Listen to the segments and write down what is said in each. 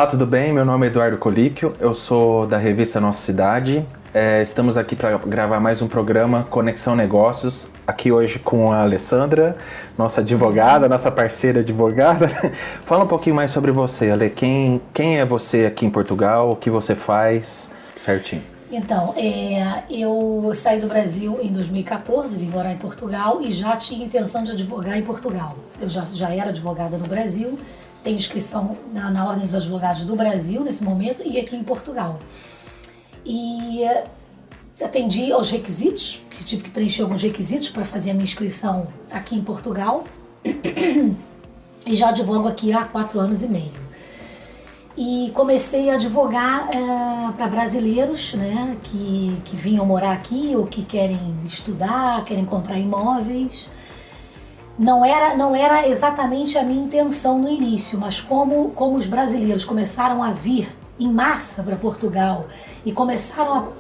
Olá, tudo bem? Meu nome é Eduardo Colíquio, eu sou da revista Nossa Cidade. Estamos aqui para gravar mais um programa Conexão Negócios, aqui hoje com a Alessandra, nossa advogada, nossa parceira advogada. Fala um pouquinho mais sobre você, Ale. Quem é você aqui em Portugal? O que você faz? Certinho. Então, eu saí do Brasil em 2014, vim morar em Portugal e já tinha intenção de advogar em Portugal. Eu já era advogada no Brasil, tenho inscrição na Ordem dos Advogados do Brasil nesse momento e aqui em Portugal. E atendi aos requisitos, que tive que preencher alguns requisitos para fazer a minha inscrição aqui em Portugal e já advogo aqui há 4 anos e meio. E comecei a advogar para brasileiros, né, que vinham morar aqui ou que querem estudar, querem comprar imóveis. Não era exatamente a minha intenção no início, mas como os brasileiros começaram a vir em massa para Portugal e começaram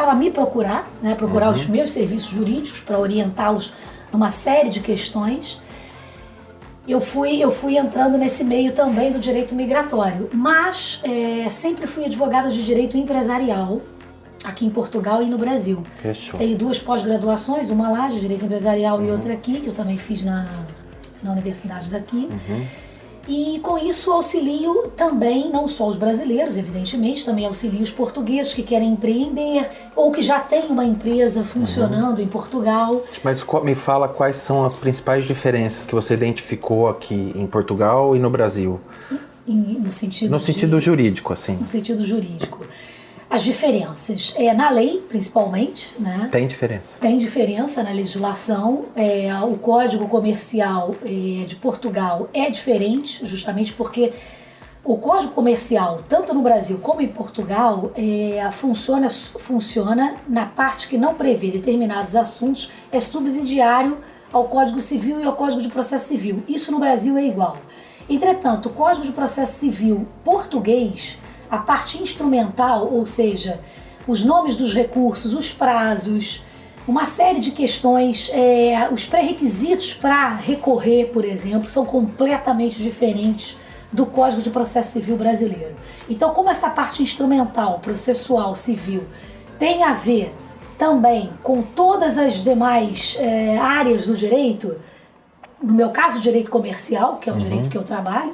a me procurar, né, os meus serviços jurídicos para orientá-los numa série de questões, eu fui entrando nesse meio também do direito migratório, mas sempre fui advogada de direito empresarial aqui em Portugal e no Brasil. Fechou. Tenho 2 pós-graduações, uma lá de direito empresarial e outra aqui, que eu também fiz na universidade daqui. E com isso auxilio também, não só os brasileiros, evidentemente, também auxilio os portugueses que querem empreender ou que já têm uma empresa funcionando em Portugal. Mas me fala quais são as principais diferenças que você identificou aqui em Portugal e no Brasil? No sentido jurídico, assim. No sentido jurídico. As diferenças, na lei, principalmente, né? Tem diferença? Tem diferença na legislação. O Código Comercial de Portugal é diferente, justamente porque o Código Comercial, tanto no Brasil como em Portugal, funciona na parte que não prevê determinados assuntos, é subsidiário ao Código Civil e ao Código de Processo Civil. Isso no Brasil é igual. Entretanto, o Código de Processo Civil português, a parte instrumental, ou seja, os nomes dos recursos, os prazos, uma série de questões, os pré-requisitos para recorrer, por exemplo, são completamente diferentes do Código de Processo Civil brasileiro. Então, como essa parte instrumental, processual, civil, tem a ver também com todas as demais áreas do direito, no meu caso, o direito comercial, que é o direito que eu trabalho,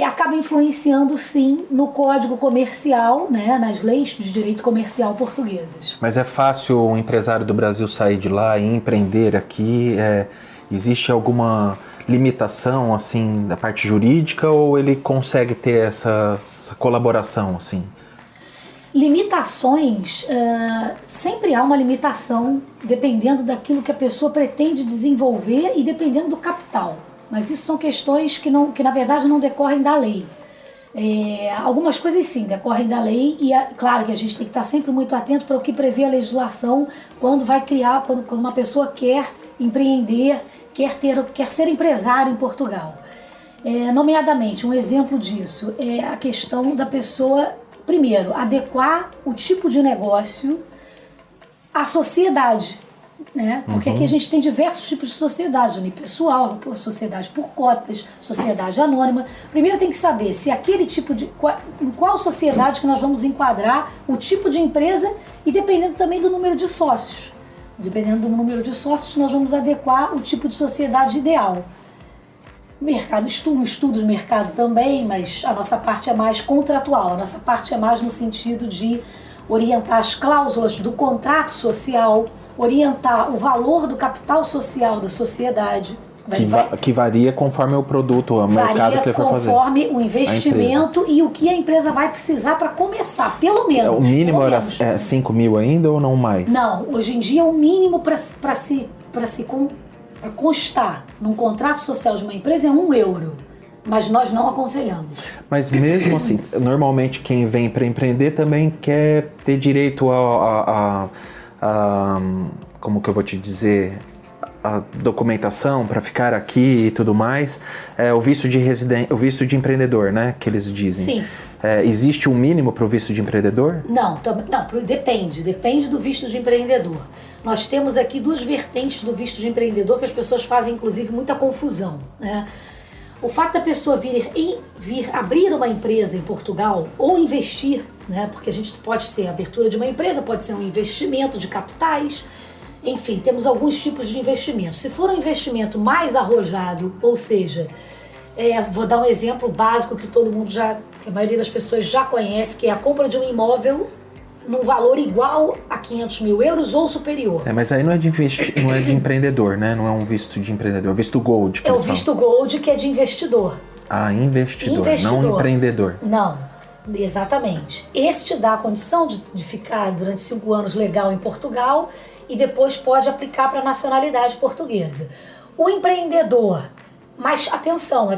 acaba influenciando, sim, no Código Comercial, né, nas leis de direito comercial portuguesas. Mas é fácil o empresário do Brasil sair de lá e empreender aqui? Existe alguma limitação, assim, da parte jurídica ou ele consegue ter essa colaboração, assim? Limitações, sempre há uma limitação dependendo daquilo que a pessoa pretende desenvolver e dependendo do capital. Mas isso são questões que na verdade não decorrem da lei. Algumas coisas sim decorrem da lei e claro que a gente tem que estar sempre muito atento para o que prevê a legislação quando vai criar, quando uma pessoa quer empreender, quer ser empresário em Portugal. Nomeadamente, um exemplo disso é a questão da pessoa, primeiro, adequar o tipo de negócio à sociedade. Né? Porque aqui a gente tem diversos tipos de sociedades, unipessoal, sociedade por cotas, sociedade anônima. Primeiro tem que saber se aquele tipo em qual sociedade que nós vamos enquadrar o tipo de empresa e dependendo também do número de sócios. Dependendo do número de sócios, nós vamos adequar o tipo de sociedade ideal. Estudo de mercado também, mas a nossa parte é mais contratual, a nossa parte é mais no sentido de orientar as cláusulas do contrato social, orientar o valor do capital social da sociedade. Que varia conforme o produto, o mercado que ele for fazer. Conforme o investimento e o que a empresa vai precisar para começar, pelo menos. O mínimo era 5 mil ainda ou não mais? Não, hoje em dia o mínimo para constar num contrato social de uma empresa é €1. Mas nós não aconselhamos. Mas mesmo assim, normalmente quem vem para empreender também quer ter direito a como que eu vou te dizer, a documentação para ficar aqui e tudo mais, o visto de o visto de empreendedor, né, que eles dizem. Sim. Existe um mínimo para o visto de empreendedor? Não, depende do visto de empreendedor. Nós temos aqui 2 vertentes do visto de empreendedor que as pessoas fazem, inclusive, muita confusão, né? O fato da pessoa vir abrir uma empresa em Portugal ou investir, né? Porque a gente pode ser a abertura de uma empresa, pode ser um investimento de capitais, enfim, temos alguns tipos de investimentos. Se for um investimento mais arrojado, ou seja, vou dar um exemplo básico que que a maioria das pessoas já conhece, que é a compra de um imóvel num valor igual a 500 mil euros ou superior. Mas aí não é de empreendedor, né? Não é um visto de empreendedor, visto gold. É o visto gold, que é de investidor. Ah, investidor, não empreendedor. Não, exatamente. Esse te dá a condição de ficar durante 5 anos legal em Portugal e depois pode aplicar para a nacionalidade portuguesa. O empreendedor, mas atenção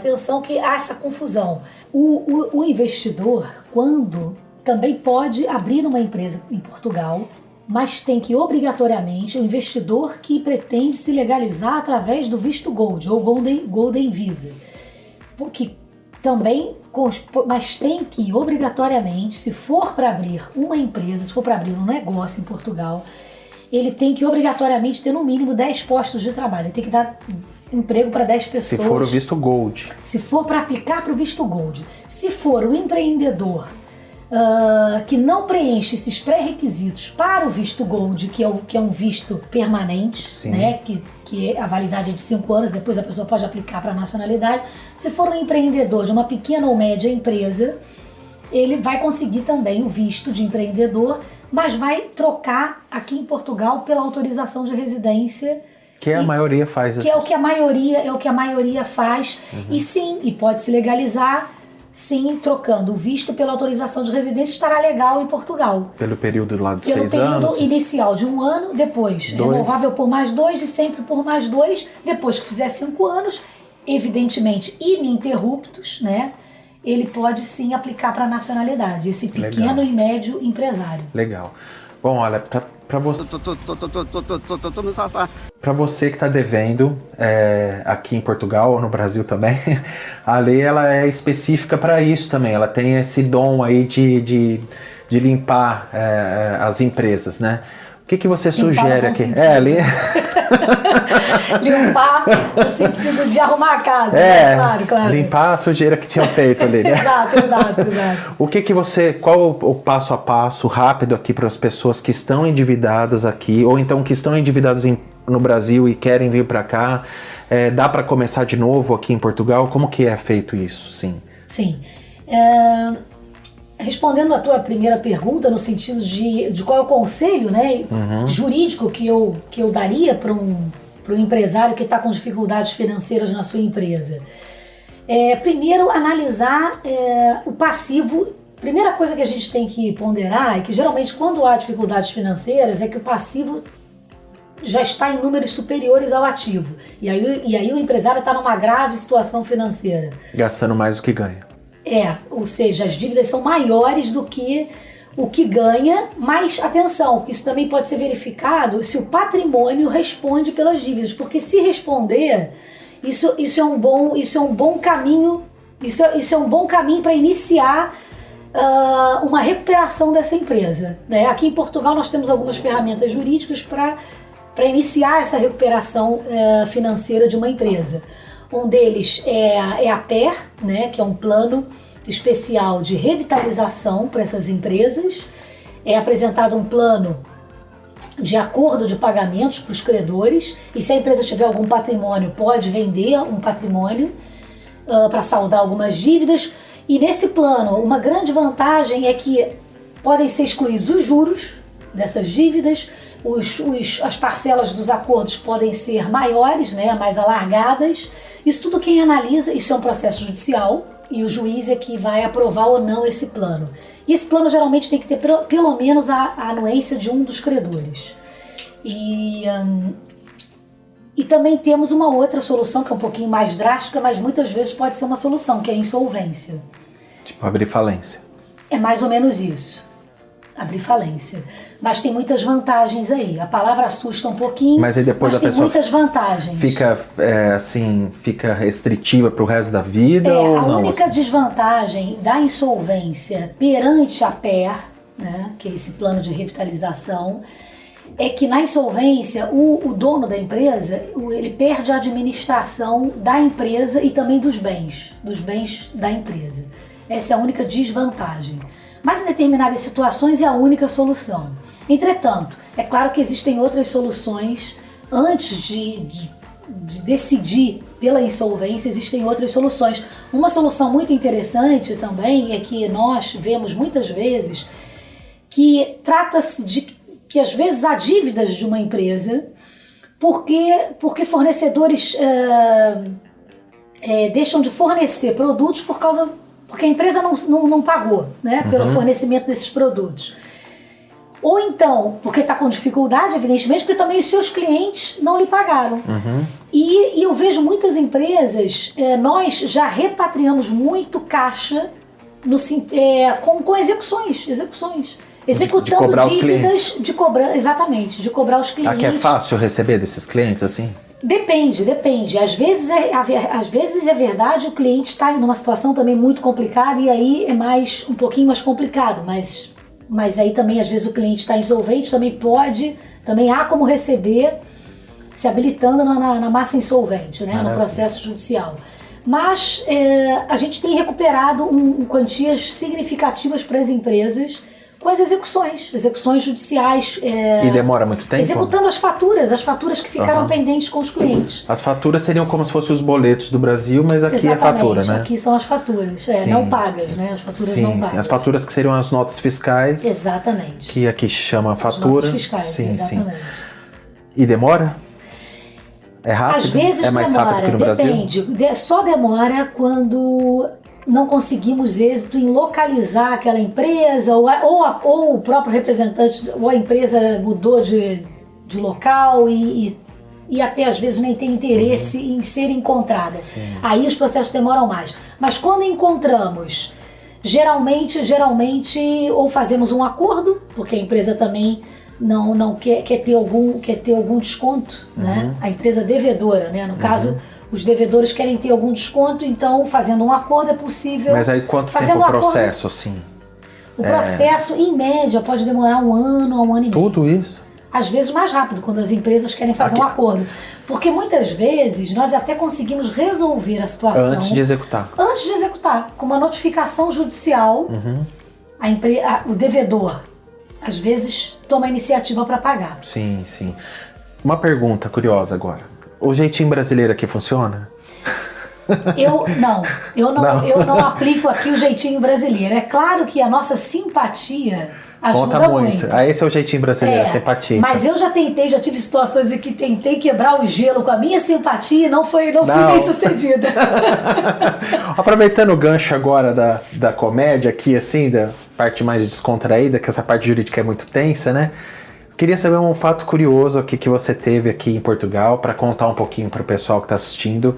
que há essa confusão. O investidor, quando também pode abrir uma empresa em Portugal, mas tem que obrigatoriamente o investidor que pretende se legalizar através do visto Gold ou Golden Visa. Porque também, mas tem que obrigatoriamente, se for para abrir uma empresa, se for para abrir um negócio em Portugal, ele tem que obrigatoriamente ter no mínimo 10 postos de trabalho, ele tem que dar emprego para 10 pessoas. Se for o visto Gold. Se for para aplicar para o visto Gold. Se for o empreendedor que não preenche esses pré-requisitos para o visto Gold, que é um visto permanente, né? Que a validade é de 5 anos, depois a pessoa pode aplicar para a nacionalidade. Se for um empreendedor de uma pequena ou média empresa, ele vai conseguir também o visto de empreendedor, mas vai trocar aqui em Portugal pela autorização de residência. Que a maioria faz. Que é o que a maioria faz. E sim, e pode se legalizar. Sim, trocando o visto pela autorização de residência, estará legal em Portugal. Pelo período lá de 6 anos? Pelo período inicial de 1 ano, depois 2. Renovável por mais 2 e sempre por mais 2. Depois que fizer 5 anos, evidentemente ininterruptos, né? Ele pode sim aplicar para a nacionalidade, esse pequeno e médio empresário. Legal. Bom, olha, para você... Para você que está devendo aqui em Portugal ou no Brasil também, a lei ela é específica para isso também. Ela tem esse dom aí de limpar as empresas, né? O que você sugere aqui? Ali... Limpar no sentido de arrumar a casa, né? Claro. Limpar a sujeira que tinham feito ali, né? Exato. Qual o passo a passo rápido aqui para as pessoas que estão endividadas aqui, ou então que estão endividadas no Brasil e querem vir para cá? Dá para começar de novo aqui em Portugal? Como que é feito isso? Sim. Respondendo à tua primeira pergunta, no sentido de qual é o conselho, né, jurídico que eu daria para um empresário que está com dificuldades financeiras na sua empresa. Primeiro, analisar o passivo. Primeira coisa que a gente tem que ponderar é que, geralmente, quando há dificuldades financeiras, é que o passivo já está em números superiores ao ativo. E aí o empresário está numa grave situação financeira. Gastando mais do que ganha. Ou seja, as dívidas são maiores do que o que ganha, mas atenção, isso também pode ser verificado se o patrimônio responde pelas dívidas, porque se responder, isso é um bom caminho para iniciar uma recuperação dessa empresa, né? Aqui em Portugal nós temos algumas ferramentas jurídicas para iniciar essa recuperação financeira de uma empresa. Um deles é a PER, né, que é um plano especial de revitalização para essas empresas. É apresentado um plano de acordo de pagamentos para os credores, e se a empresa tiver algum patrimônio, pode vender um patrimônio para saldar algumas dívidas. E nesse plano, uma grande vantagem é que podem ser excluídos os juros dessas dívidas, as parcelas dos acordos podem ser maiores, né, mais alargadas. Isso tudo quem analisa, isso é um processo judicial e o juiz é que vai aprovar ou não esse plano. E esse plano geralmente tem que ter pelo menos a anuência de um dos credores. E também temos uma outra solução que é um pouquinho mais drástica, mas muitas vezes pode ser uma solução, que é a insolvência. Tipo abrir falência. É mais ou menos isso. Abrir falência. Mas tem muitas vantagens aí. A palavra assusta um pouquinho, mas aí depois mas tem muitas vantagens. Fica restritiva para o resto da vida ou não? A única desvantagem da insolvência perante a PER, né, que é esse plano de revitalização, é que na insolvência o dono da empresa, ele perde a administração da empresa e também dos bens da empresa. Essa é a única desvantagem. Mas em determinadas situações é a única solução. Entretanto, é claro que existem outras soluções. Antes de decidir pela insolvência, existem outras soluções. Uma solução muito interessante também é que nós vemos muitas vezes que trata-se de que às vezes há dívidas de uma empresa porque fornecedores deixam de fornecer produtos porque a empresa não pagou, né, pelo fornecimento desses produtos. Ou então, porque está com dificuldade, evidentemente, porque também os seus clientes não lhe pagaram. E eu vejo muitas empresas, nós já repatriamos muito caixa com execuções. Executando dívidas, de cobrar os clientes. Aqui é fácil receber desses clientes assim? Depende. Às vezes é verdade, o cliente está em uma situação também muito complicada e aí é um pouquinho mais complicado, mas aí também às vezes o cliente está insolvente, também há como receber se habilitando na massa insolvente, né, no processo judicial. Mas a gente tem recuperado quantias significativas para as empresas com as execuções judiciais. E demora muito tempo? Executando as faturas que ficaram pendentes com os clientes. As faturas seriam como se fossem os boletos do Brasil, mas aqui é fatura, né? Aqui são as faturas, não pagas, né? As faturas não pagas. Sim, as faturas que seriam as notas fiscais. Exatamente. Que aqui chama fatura. As notas fiscais, exatamente. E demora? É rápido? Às vezes mais demora, rápido que no Brasil? Depende. Só demora quando não conseguimos êxito em localizar aquela empresa ou o próprio representante, ou a empresa mudou de local e até às vezes nem tem interesse em ser encontrada. Aí os processos demoram mais. Mas quando encontramos, geralmente ou fazemos um acordo, porque a empresa também não quer ter algum desconto, né? A empresa devedora, né? No caso, os devedores querem ter algum desconto, então fazendo um acordo é possível. Mas aí quanto tempo o processo, assim? O processo, em média, pode demorar 1 ano a 1 ano e meio. Tudo isso? Às vezes mais rápido, quando as empresas querem fazer um acordo. Porque muitas vezes nós até conseguimos resolver a situação antes de executar, com uma notificação judicial. O devedor às vezes toma a iniciativa para pagar. Sim. Uma pergunta curiosa agora. O jeitinho brasileiro aqui funciona? Eu não aplico aqui o jeitinho brasileiro. É claro que a nossa simpatia ajuda muito. Esse é o jeitinho brasileiro, a simpatia. Mas eu já tive situações em que tentei quebrar o gelo com a minha simpatia e não fui bem sucedida. Aproveitando o gancho agora da comédia aqui, assim, da parte mais descontraída, que essa parte jurídica é muito tensa, né? Queria saber um fato curioso aqui que você teve aqui em Portugal, para contar um pouquinho para o pessoal que está assistindo,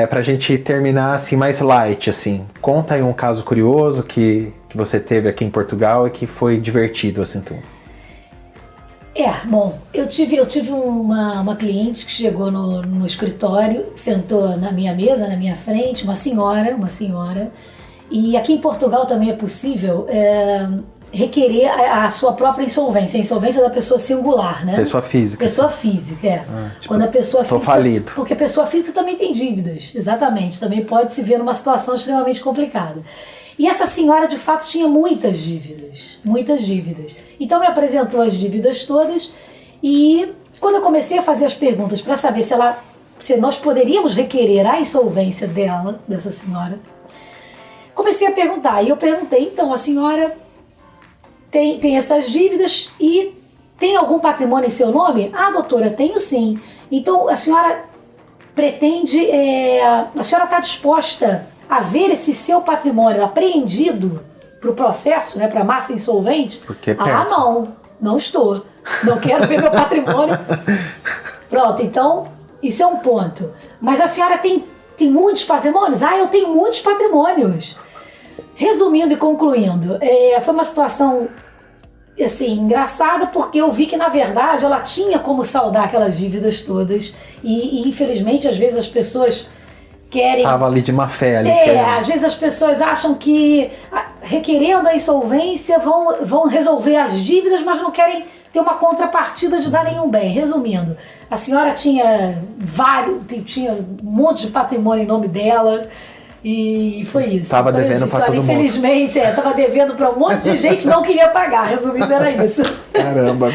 para a gente terminar assim mais light, assim. Conta aí um caso curioso que você teve aqui em Portugal e que foi divertido, assim, tudo. Bom, eu tive uma cliente que chegou no escritório, sentou na minha mesa, na minha frente, uma senhora, e aqui em Portugal também é possível requerer a sua própria insolvência, a insolvência da pessoa singular, né? Pessoa física. Pessoa física, Quando a pessoa física... Tô falido. Porque a pessoa física também tem dívidas, exatamente. Também pode se ver numa situação extremamente complicada. E essa senhora, de fato, tinha muitas dívidas. Então me apresentou as dívidas todas e quando eu comecei a fazer as perguntas para saber se nós poderíamos requerer a insolvência dessa senhora, comecei a perguntar. E eu perguntei, então, a senhora tem essas dívidas e tem algum patrimônio em seu nome? Ah, doutora, tenho sim. Então, a senhora pretende... a senhora está disposta a ver esse seu patrimônio apreendido para o processo, né, para a massa insolvente? Porque não estou. Não quero ver meu patrimônio. Pronto, então, isso é um ponto. Mas a senhora tem muitos patrimônios? Ah, eu tenho muitos patrimônios. Resumindo e concluindo, foi uma situação assim, engraçada, porque eu vi que, na verdade, ela tinha como saldar aquelas dívidas todas e infelizmente, às vezes as pessoas querem... Tava ali de má fé. Às vezes as pessoas acham que requerendo a insolvência, vão resolver as dívidas, mas não querem ter uma contrapartida de dar nenhum bem. Resumindo, a senhora tinha um monte de patrimônio em nome dela e foi isso. Estava então, devendo para todo mundo. Infelizmente, estava devendo para um monte de gente, não queria pagar. Resumindo, era isso. Caramba.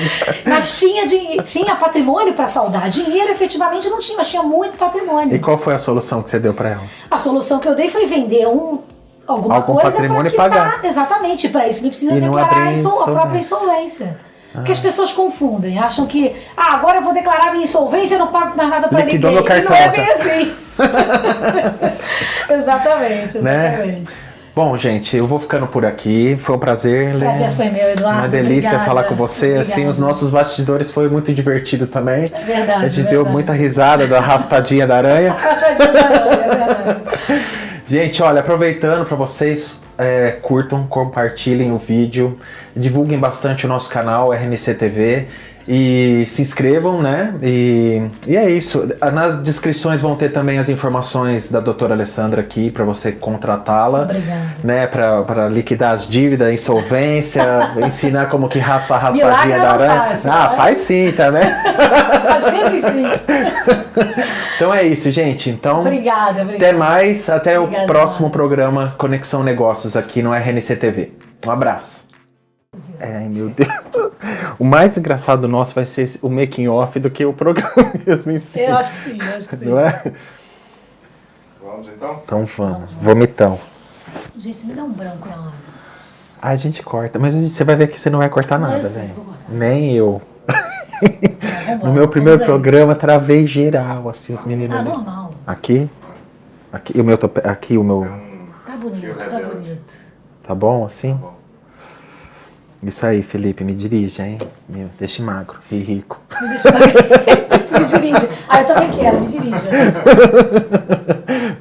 Mas tinha patrimônio para saldar. Dinheiro efetivamente não tinha, mas tinha muito patrimônio. E qual foi a solução que você deu para ela? A solução que eu dei foi vender alguma coisa patrimônio para pagar. Exatamente, para isso ele precisa E não declarar abrir a própria insolvência. Porque as pessoas confundem, acham que agora eu vou declarar minha insolvência e não pago mais nada para ninguém. Liquidou meu cartão, e não é bem assim. Exatamente. Né? Bom, gente, eu vou ficando por aqui. Foi um prazer. O prazer foi meu, Eduardo. Uma delícia Obrigada. falar com você. Obrigada. Assim, os nossos bastidores foi muito divertido também. É verdade. A gente deu muita risada da raspadinha da aranha. Raspadinha da aranha, é verdade. Gente, olha, aproveitando para vocês, curtam, compartilhem o vídeo, divulguem bastante o nosso canal RNC TV e se inscrevam, né? E é isso. Nas descrições vão ter também as informações da doutora Alessandra aqui para você contratá-la. Obrigada. Né? Para liquidar as dívidas, insolvência, ensinar como que raspa a raspadinha da aranha. Faz sim, tá, né? Às vezes sim. Então é isso, gente. Então, obrigada. Até mais, até Obrigada, o próximo programa Conexão Negócios aqui no RNC TV. Um abraço. Ai, meu Deus. O mais engraçado nosso vai ser o making off do que o programa mesmo em si. Eu acho que sim, Não é? Vamos então? Então vamos. Vomitão. Gente, me dá um branco na hora. A gente corta, mas você vai ver que você não vai cortar nada, eu sei, velho. vou cortar. Nem eu. Vambora, No meu primeiro vamos a programa, travei geral, assim, os meninos. isso. Normal. Aqui. Aqui o meu. Aqui o meu. Tá bonito, tá bonito. Tá bom assim? Isso aí, Felipe, me dirija, hein? Me deixe magro e rico. Me dirija. Eu também quero, me dirija.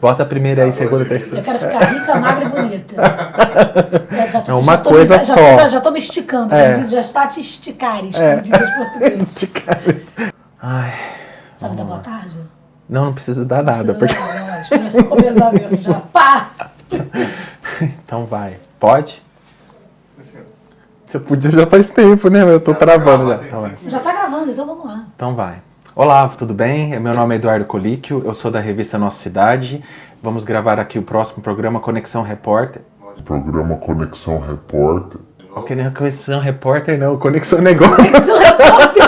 Bota a primeira aí, segunda, terceira. Eu quero ficar rica, magra e bonita. É uma coisa só. Já tô me esticando, já está te esticares, como dizem os portugueses. Esticares. Ai. Sabe dar boa tarde? Não precisa dar nada. Porque... Não, começar mesmo já. Pá! Então vai. Pode? Você podia já faz tempo, né? Eu tô travando já. Então vai. Já tá gravando, então vamos lá. Então vai. Olá, tudo bem? Meu nome é Eduardo Colíquio, eu sou da revista Nossa Cidade. Vamos gravar aqui o próximo programa Conexão Repórter. Programa Conexão Repórter. Conexão Repórter não, Conexão Negócio. Conexão Repórter.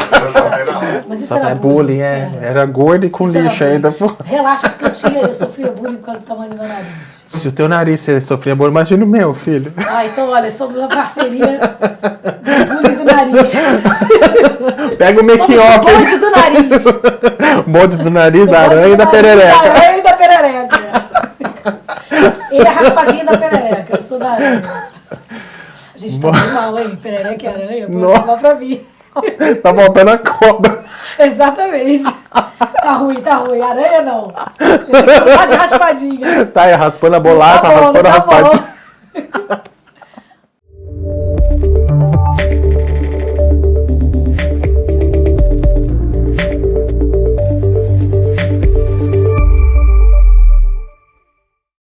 Mas isso Só era é bullying, Era gordo e com isso lixo ainda, pô. Relaxa, porque eu sofria bullying por causa do tamanho do meu nariz. Se o teu nariz você sofria bullying, imagina o meu, filho. Então olha, somos uma parceria do bullying do nariz. Pega o make-off. O bonde do nariz. O bonde do nariz, da aranha e da perereca. Da aranha e da perereca. Ele é a raspadinha da perereca, eu sou da aranha. A gente tá bem mal, hein? Perereca e aranha, pô, lá pra mim. Tá faltando a cobra. Exatamente. Tá ruim. Aranha não. Tá de raspadinha. Tá, raspando a bolada, Tá bom, raspando a tá bom. raspadinha.